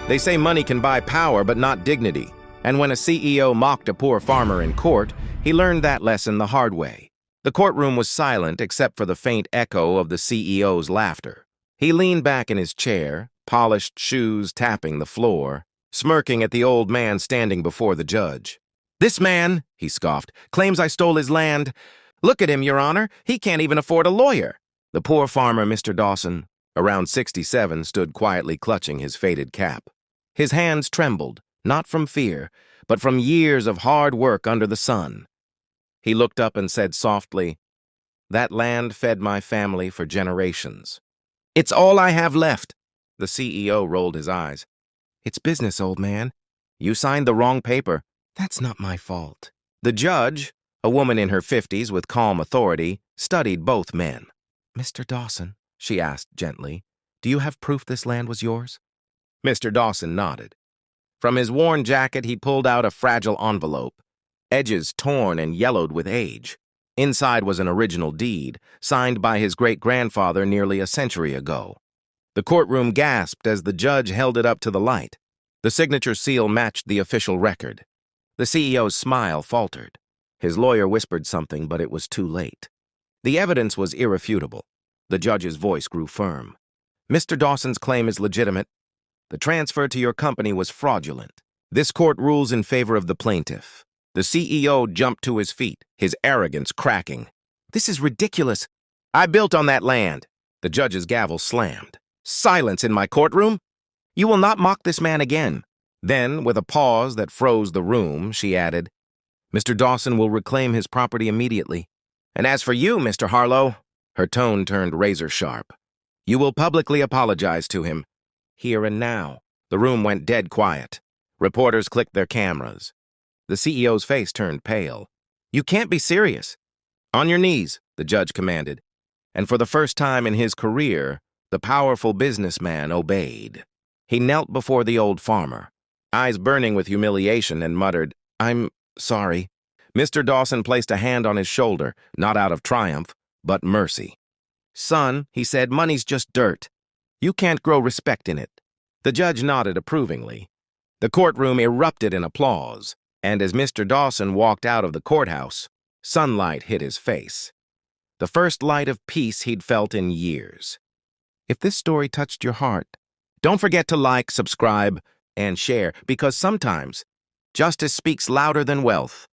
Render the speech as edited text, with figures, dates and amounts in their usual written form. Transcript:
They say money can buy power, but not dignity. And when a CEO mocked a poor farmer in court, he learned that lesson the hard way. The courtroom was silent except for the faint echo of the CEO's laughter. He leaned back in his chair, polished shoes tapping the floor, smirking at the old man standing before the judge. "This man," he scoffed, "claims I stole his land. Look at him, Your Honor. He can't even afford a lawyer." The poor farmer, Mr. Dawson, around 67, stood quietly clutching his faded cap. His hands trembled, not from fear, but from years of hard work under the sun. He looked up and said softly, "That land fed my family for generations. It's all I have left." The CEO rolled his eyes. "It's business, old man. You signed the wrong paper. That's not my fault." The judge, a woman in her 50s with calm authority, studied both men. "Mr. Dawson," she asked gently, "do you have proof this land was yours?" Mr. Dawson nodded. From his worn jacket, he pulled out a fragile envelope, edges torn and yellowed with age. Inside was an original deed, signed by his great-grandfather nearly a century ago. The courtroom gasped as the judge held it up to the light. The signature seal matched the official record. The CEO's smile faltered. His lawyer whispered something, but it was too late. The evidence was irrefutable. The judge's voice grew firm. "Mr. Dawson's claim is legitimate. The transfer to your company was fraudulent. This court rules in favor of the plaintiff." The CEO jumped to his feet, his arrogance cracking. "This is ridiculous. I built on that land." The judge's gavel slammed. "Silence in my courtroom? You will not mock this man again." Then, with a pause that froze the room, she added, "Mr. Dawson will reclaim his property immediately. And as for you, Mr. Harlow," her tone turned razor-sharp, "you will publicly apologize to him. Here and now." The room went dead quiet. Reporters clicked their cameras. The CEO's face turned pale. "You can't be serious." "On your knees," the judge commanded. And for the first time in his career, the powerful businessman obeyed. He knelt before the old farmer, eyes burning with humiliation, and muttered, "I'm sorry." Mr. Dawson placed a hand on his shoulder, not out of triumph, but mercy. "Son," he said, "money's just dirt. You can't grow respect in it." The judge nodded approvingly. The courtroom erupted in applause, and as Mr. Dawson walked out of the courthouse, sunlight hit his face. The first light of peace he'd felt in years. If this story touched your heart, don't forget to like, subscribe, and share, because sometimes justice speaks louder than wealth.